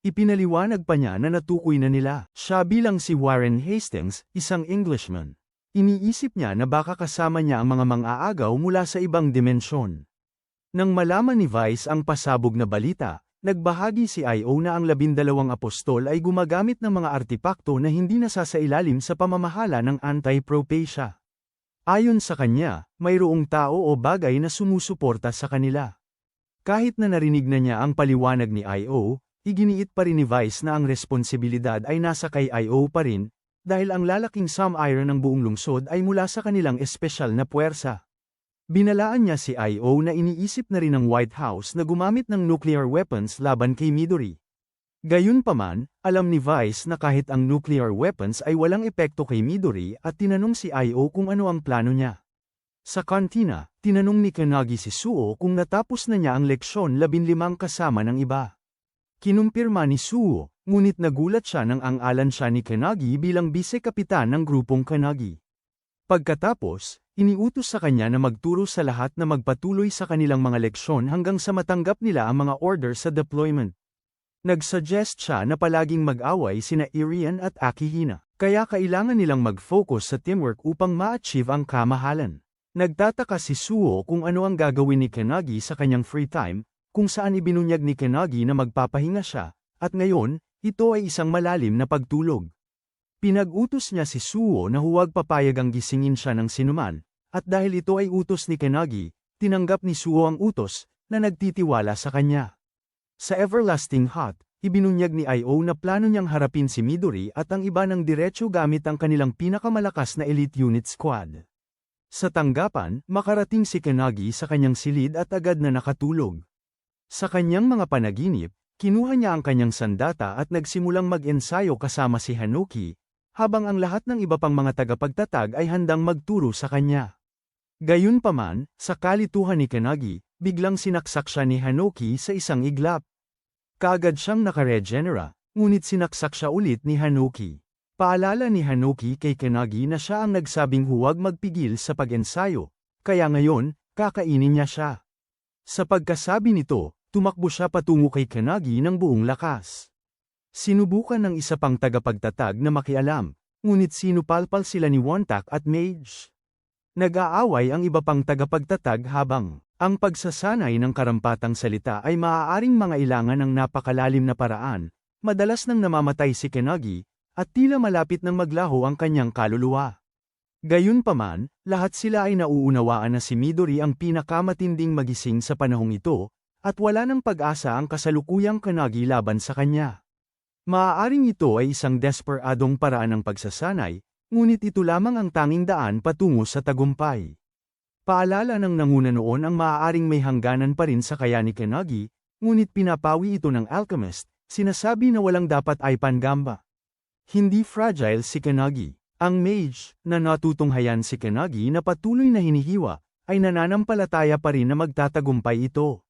Ipinaliwanag pa niya na natukoy na nila siya bilang si Warren Hastings, isang Englishman. Iniisip niya na baka kasama niya ang mga mang-aagaw mula sa ibang dimensyon. Nang malaman ni Vice ang pasabog na balita, nagbahagi si I.O. na ang 12 apostol ay gumagamit ng mga artipakto na hindi nasasailalim sa pamamahala ng anti-propacia. Ayon sa kanya, mayroong tao o bagay na sumusuporta sa kanila. Kahit na narinig na niya ang paliwanag ni I.O., iginiit pa rin ni Vice na ang responsibilidad ay nasa kay I.O. pa rin, dahil ang lalaking sum iron ng buong lungsod ay mula sa kanilang espesyal na puwersa. Binalaan niya si I.O. na iniisip na rin ng White House na gumamit ng nuclear weapons laban kay Midori. Gayunpaman, alam ni Vice na kahit ang nuclear weapons ay walang epekto kay Midori at tinanong si I.O. kung ano ang plano niya. Sa kantina, tinanong ni Kenagi si Suo kung natapos na niya ang leksyon 15 kasama ng iba. Kinumpirma ni Suo, ngunit nagulat siya nang ang alan siya ni Kenagi bilang bise-kapitan ng grupong Kenagi. Pagkatapos, iniutos sa kanya na magturo sa lahat na magpatuloy sa kanilang mga leksyon hanggang sa matanggap nila ang mga order sa deployment. Nagsuggest siya na palaging mag-away sina Irian at Akihina, kaya kailangan nilang mag-focus sa teamwork upang ma-achieve ang kamahalan. Nagtataka si Suo kung ano ang gagawin ni Kenagi sa kanyang free time, kung saan ibinunyag ni Kenagi na magpapahinga siya, at ngayon, ito ay isang malalim na pagtulog. Pinag-utos niya si Suo na huwag papayag ang gisingin siya ng sinuman, at dahil ito ay utos ni Kenagi, tinanggap ni Suo ang utos, na nagtitiwala sa kanya. Sa Everlasting Hot, ibinunyag ni I.O. na plano niyang harapin si Midori at ang iba ng diretso gamit ang kanilang pinakamalakas na elite unit squad. Sa tanggapan, makarating si Kenagi sa kanyang silid at agad na nakatulog. Sa kanyang mga panaginip, kinuha niya ang kanyang sandata at nagsimulang mag-ensayo kasama si Hanuki, habang ang lahat ng iba pang mga tagapagtatag ay handang magturo sa kanya. Gayunpaman, sa kalituhan ni Kenagi, biglang sinaksak siya ni Hanuki sa isang iglap. Kaagad siyang nakaregenera, ngunit sinaksak siya ulit ni Hanuki. Paalala ni Hanuki kay Kenagi na siya ang nagsabing huwag magpigil sa pag-ensayo, kaya ngayon, kakainin niya siya. Sa pagkasabi nito, tumakbo siya patungo kay Kenagi ng buong lakas. Sinubukan ng isa pang tagapagtatag na makialam, ngunit sinupalpal sila ni Wontak at Mage. Nag-aaway ang iba pang tagapagtatag habang ang pagsasanay ng karampatang salita ay maaaring mangailangan ng napakalalim na paraan, madalas nang namamatay si Kenagi, at tila malapit nang maglaho ang kanyang kaluluwa. Gayunpaman, lahat sila ay nauunawaan na si Midori ang pinakamatinding magising sa panahong ito, at wala ng pag-asa ang kasalukuyang Kenagi laban sa kanya. Maaaring ito ay isang desperadong paraan ng pagsasanay, ngunit ito lamang ang tanging daan patungo sa tagumpay. Paalala ng nanguna noon ang maaaring may hangganan pa rin sa kaya ni Kenagi, ngunit pinapawi ito ng alchemist, sinasabi na walang dapat ay pangamba. Hindi fragile si Kenagi. Ang mage, na natutunghayan si Kenagi na patuloy na hinihiwa, ay nananampalataya pa rin na magtatagumpay ito.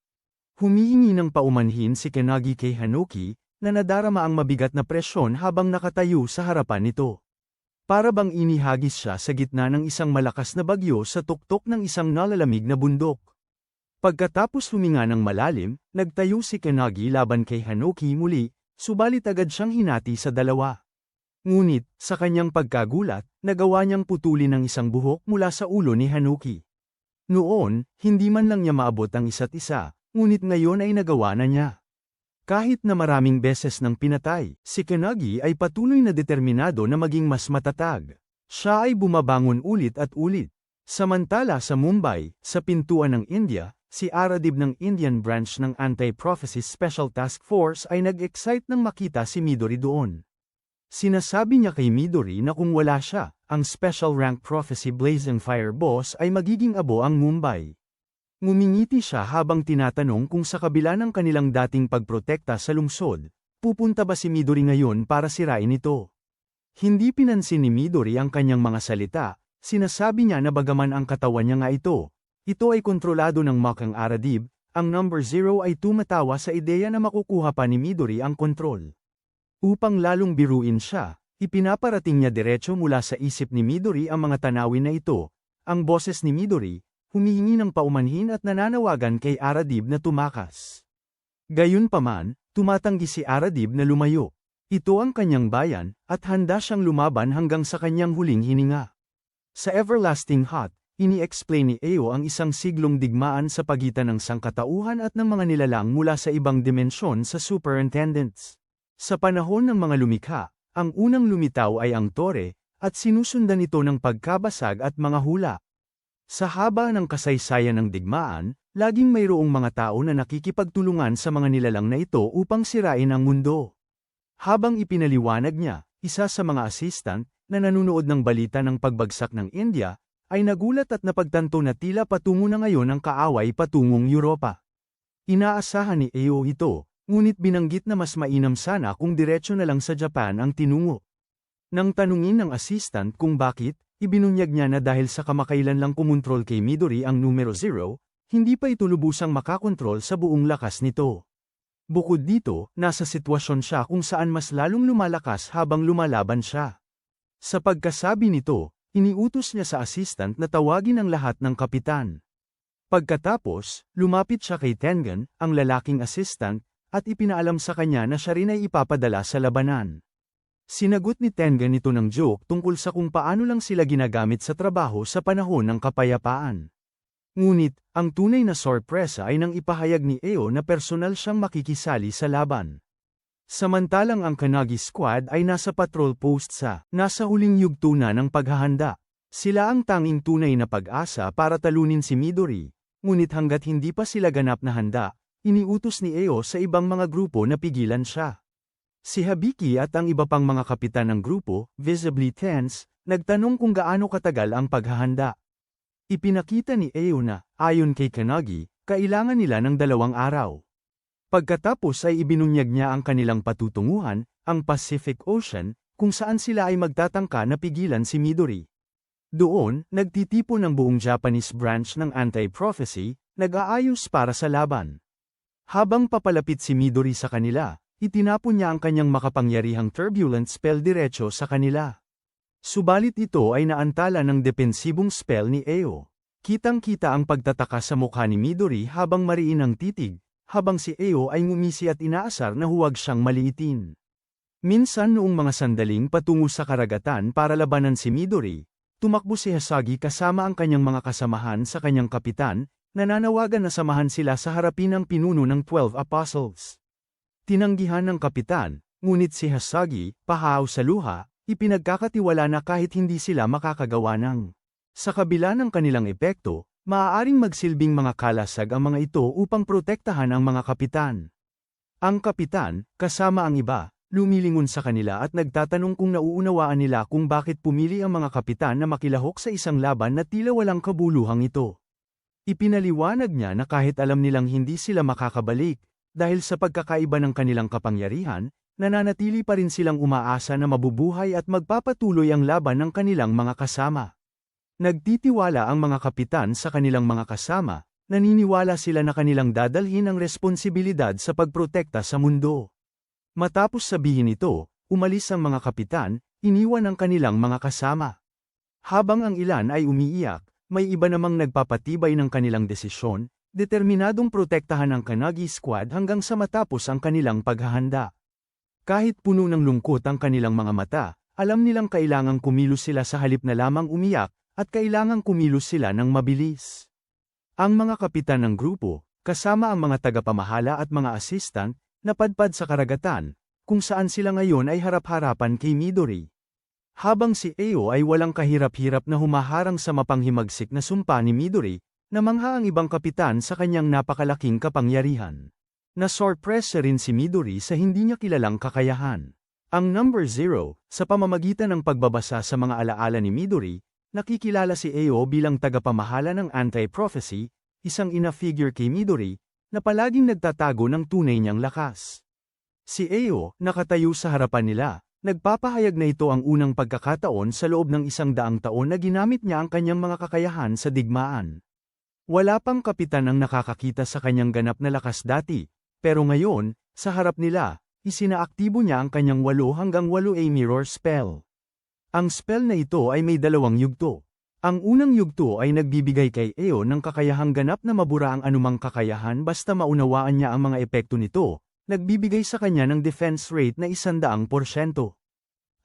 Humihingi ng paumanhin si Kenagi kay Hanuki, na nadarama ang mabigat na presyon habang nakatayo sa harapan nito. Para bang inihagis siya sa gitna ng isang malakas na bagyo sa tuktok ng isang nalalamig na bundok. Pagkatapos huminga ng malalim, nagtayo si Kanagi laban kay Hanoki muli, subalit agad siyang hinati sa dalawa. Ngunit, sa kanyang pagkagulat, nagawa niyang putulin ang isang buhok mula sa ulo ni Hanoki. Noon, hindi man lang niya maabot ang isa't isa, ngunit ngayon ay nagawa na niya. Kahit na maraming beses nang pinatay, si Kanagi ay patuloy na determinado na maging mas matatag. Siya ay bumabangon ulit at ulit. Samantala sa Mumbai, sa pintuan ng India, si Aradib ng Indian branch ng Anti-Prophecy Special Task Force ay nag-excite nang makita si Midori doon. Sinasabi niya kay Midori na kung wala siya, ang Special Rank Prophecy Blazing Fire Boss ay magiging abo ang Mumbai. Ngumingiti siya habang tinatanong kung sa kabila ng kanilang dating pagprotekta sa lungsod, pupunta ba si Midori ngayon para sirain ito. Hindi pinansin ni Midori ang kanyang mga salita, sinasabi niya na bagaman ang katawan niya nga ito ay kontrolado ng Makang Aradib, ang number 0 ay tumatawa sa ideya na makukuha pa ni Midori ang kontrol. Upang lalong biruin siya, ipinaparating niya diretso mula sa isip ni Midori ang mga tanawin na ito, ang boses ni Midori, humihingi ng paumanhin at nananawagan kay Aradib na tumakas. Gayunpaman, tumatanggi si Aradib na lumayo. Ito ang kanyang bayan, at handa siyang lumaban hanggang sa kanyang huling hininga. Sa Everlasting Hut, ini-explain ni Eo ang isang siglong digmaan sa pagitan ng sangkatauhan at ng mga nilalang mula sa ibang dimensyon sa Superintendents. Sa panahon ng mga lumikha, ang unang lumitaw ay ang tore, at sinusundan ito ng pagkabasag at mga hula. Sa haba ng kasaysayan ng digmaan, laging mayroong mga tao na nakikipagtulungan sa mga nilalang na ito upang sirain ang mundo. Habang ipinaliwanag niya, isa sa mga assistant, na nanunood ng balita ng pagbagsak ng India, ay nagulat at napagtanto na tila patungo na ngayon ang kaaway patungong Europa. Inaasahan ni Eo ito, ngunit binanggit na mas mainam sana kung diretso na lang sa Japan ang tinungo. Nang tanungin ng assistant kung bakit, ibinunyag niya na dahil sa kamakailan lang kumontrol kay Midori ang numero 0, hindi pa ito lubusang makakontrol sa buong lakas nito. Bukod dito, nasa sitwasyon siya kung saan mas lalong lumalakas habang lumalaban siya. Sa pagkasabi nito, iniutos niya sa assistant na tawagin ang lahat ng kapitan. Pagkatapos, lumapit siya kay Tengen, ang lalaking assistant, at ipinaalam sa kanya na siya rin ay ipapadala sa labanan. Sinagot ni Tengen ito ng joke tungkol sa kung paano lang sila ginagamit sa trabaho sa panahon ng kapayapaan. Ngunit, ang tunay na sorpresa ay nang ipahayag ni Eo na personal siyang makikisali sa laban. Samantalang ang Kanagi Squad ay nasa patrol post nasa huling yugto na ng paghahanda. Sila ang tanging tunay na pag-asa para talunin si Midori, ngunit hanggat hindi pa sila ganap na handa, iniutos ni Eo sa ibang mga grupo na pigilan siya. Si Habiki at ang iba pang mga kapitan ng grupo, visibly tense, nagtanong kung gaano katagal ang paghahanda. Ipinakita ni Eo na, ayon kay Kanagi, kailangan nila ng 2 araw. Pagkatapos ay ibinunyag niya ang kanilang patutunguhan, ang Pacific Ocean, kung saan sila ay magtatangka na pigilan si Midori. Doon, nagtitipon ng buong Japanese branch ng Anti-Prophecy, nag-aayos para sa laban. Habang papalapit si Midori sa kanila, itinapon niya ang kanyang makapangyarihang turbulent spell diretso sa kanila. Subalit ito ay naantala ng depensibong spell ni Eo. Kitang-kita ang pagtataka sa mukha ni Midori habang mariin ang titig, habang si Eo ay ngumisi at inaasar na huwag siyang maliitin. Minsan noong mga sandaling patungo sa karagatan para labanan si Midori, tumakbo si Hasagi kasama ang kanyang mga kasamahan sa kanyang kapitan, nananawagan na samahan sila sa harapin ng pinuno ng 12 Apostles. Tinanggihan ng kapitan, ngunit si Hasagi, pahaw sa luha, ipinagkakatiwala na kahit hindi sila makakagawa ng. Sa kabila ng kanilang epekto, maaaring magsilbing mga kalasag ang mga ito upang protektahan ang mga kapitan. Ang kapitan, kasama ang iba, lumilingon sa kanila at nagtatanong kung nauunawaan nila kung bakit pumili ang mga kapitan na makilahok sa isang laban na tila walang kabuluhang ito. Ipinaliwanag niya na kahit alam nilang hindi sila makakabalik, dahil sa pagkakaiba ng kanilang kapangyarihan, nananatili pa rin silang umaasa na mabubuhay at magpapatuloy ang laban ng kanilang mga kasama. Nagtitiwala ang mga kapitan sa kanilang mga kasama, naniniwala sila na kanilang dadalhin ang responsibilidad sa pagprotekta sa mundo. Matapos sabihin ito, umalis ang mga kapitan, iniwan ang kanilang mga kasama. Habang ang ilan ay umiiyak, may iba namang nagpapatibay ng kanilang desisyon, determinadong protektahan ang Kanagi Squad hanggang sa matapos ang kanilang paghahanda. Kahit puno ng lungkot ang kanilang mga mata, alam nilang kailangang kumilos sila sa halip na lamang umiyak, at kailangang kumilos sila ng mabilis. Ang mga kapitan ng grupo, kasama ang mga tagapamahala at mga assistant, napadpad sa karagatan, kung saan sila ngayon ay harap-harapan kay Midori. Habang si Ao ay walang kahirap-hirap na humaharang sa mapanghimagsik na sumpa ni Midori, namangha ang ibang kapitan sa kanyang napakalaking kapangyarihan. Nasorpresa rin si Midori sa hindi niya kilalang kakayahan. Ang number 0, sa pamamagitan ng pagbabasa sa mga alaala ni Midori, nakikilala si Ao bilang tagapamahala ng Anti-Prophecy, isang ina-figure kay Midori, na palaging nagtatago ng tunay niyang lakas. Si Ao, nakatayo sa harapan nila, nagpapahayag na ito ang unang pagkakataon sa loob ng 100 taon na ginamit niya ang kanyang mga kakayahan sa digmaan. Wala pang kapitan ang nakakakita sa kanyang ganap na lakas dati, pero ngayon, sa harap nila, isinaaktibo niya ang kanyang 8 hanggang 8 mirror spell. Ang spell na ito ay may 2 yugto. Ang unang yugto ay nagbibigay kay Ao ng kakayahang ganap na mabura ang anumang kakayahan basta maunawaan niya ang mga epekto nito, nagbibigay sa kanya ng defense rate na 100%.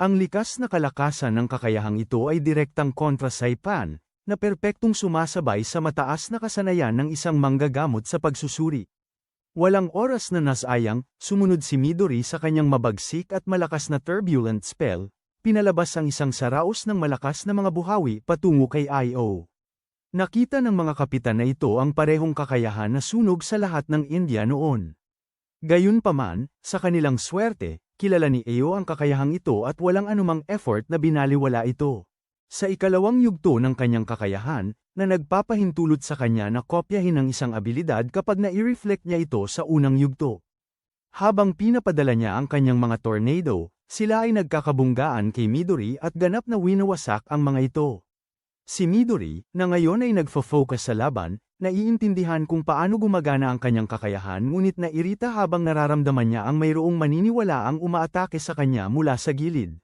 Ang likas na kalakasan ng kakayahang ito ay direktang kontra sa Saipan, na perpektong sumasabay sa mataas na kasanayan ng isang manggagamot sa pagsusuri. Walang oras na nasayang, sumunod si Midori sa kanyang mabagsik at malakas na turbulent spell, pinalabas ang isang saraos ng malakas na mga buhawi patungo kay Ao. Nakita ng mga kapitan na ito ang parehong kakayahan na sunog sa lahat ng India noon. Gayunpaman, sa kanilang swerte, kilala ni Ao ang kakayahang ito at walang anumang effort na binaliwala ito. Sa ikalawang yugto ng kanyang kakayahan, na nagpapahintulot sa kanya na kopyahin ang isang abilidad kapag na-i-reflect niya ito sa unang yugto. Habang pinapadala niya ang kanyang mga tornado, sila ay nagkakabunggaan kay Midori at ganap na winawasak ang mga ito. Si Midori, na ngayon ay nagfo-focus sa laban, naiintindihan kung paano gumagana ang kanyang kakayahan ngunit nairita habang nararamdaman niya ang mayroong maniniwalaang umaatake sa kanya mula sa gilid.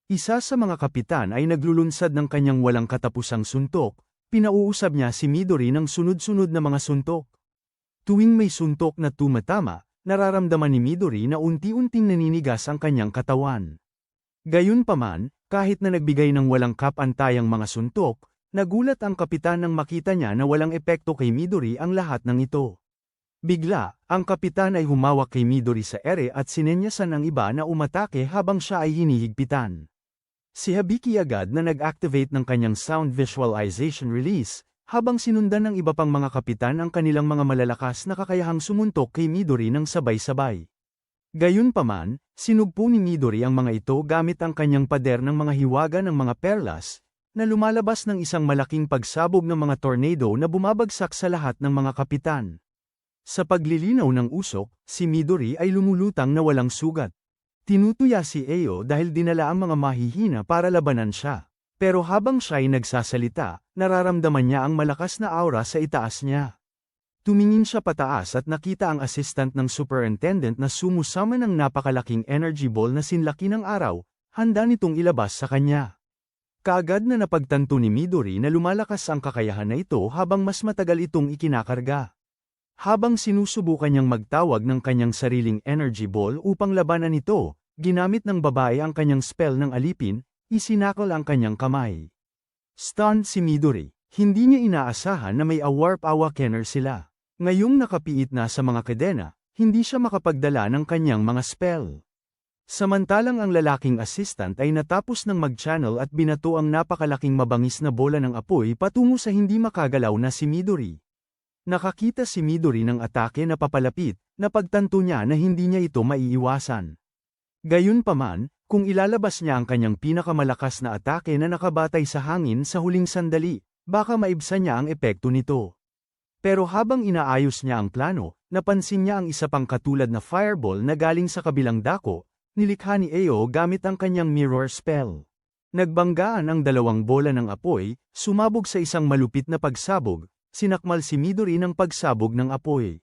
Isa sa mga kapitan ay naglulunsad ng kanyang walang katapusang suntok, pinauusab niya si Midori ng sunod-sunod na mga suntok. Tuwing may suntok na tumatama, nararamdaman ni Midori na unti-unting naninigas ang kanyang katawan. Gayunpaman, kahit na nagbigay ng walang kapantayang mga suntok, nagulat ang kapitan nang makita niya na walang epekto kay Midori ang lahat ng ito. Bigla, ang kapitan ay humawak kay Midori sa ere at sinenyasan ang iba na umatake habang siya ay hinihigpitan. Si Hibiki agad na nag-activate ng kanyang sound visualization release, habang sinundan ng iba pang mga kapitan ang kanilang mga malalakas na kakayahang sumuntok kay Midori ng sabay-sabay. Gayunpaman, sinugpo ni Midori ang mga ito gamit ang kanyang pader ng mga hiwaga ng mga perlas, na lumalabas ng isang malaking pagsabog ng mga tornado na bumabagsak sa lahat ng mga kapitan. Sa paglilinaw ng usok, si Midori ay lumulutang na walang sugat. Tinutuya si Ao dahil dinala ang mga mahihina para labanan siya. Pero habang siya ay nagsasalita, nararamdaman niya ang malakas na aura sa itaas niya. Tumingin siya pataas at nakita ang assistant ng superintendent na sumusama ng napakalaking energy ball na sinlaki ng araw, handa nitong ilabas sa kanya. Kaagad na napagtanto ni Midori na lumalakas ang kakayahan na ito habang mas matagal itong ikinakarga. Habang sinusubukan niyang magtawag ng kanyang sariling energy ball upang labanan ito, ginamit ng babae ang kanyang spell ng alipin, isinakal ang kanyang kamay. Stunned si Midori, hindi niya inaasahan na may Warp Awakener sila. Ngayong nakapiit na sa mga kadena, hindi siya makapagdala ng kanyang mga spell. Samantalang ang lalaking assistant ay natapos ng mag-channel at binato ang napakalaking mabangis na bola ng apoy patungo sa hindi makagalaw na si Midori. Nakakita si Midori ng atake na papalapit, napagtanto niya na hindi niya ito maiiwasan. Gayunpaman, kung ilalabas niya ang kanyang pinakamalakas na atake na nakabatay sa hangin sa huling sandali, baka maibsan niya ang epekto nito. Pero habang inaayos niya ang plano, napansin niya ang isa pang katulad na fireball na galing sa kabilang dako, nilikha ni Ao gamit ang kanyang mirror spell. Nagbanggaan ang 2 bola ng apoy, sumabog sa isang malupit na pagsabog, sinakmal si Midori ng pagsabog ng apoy.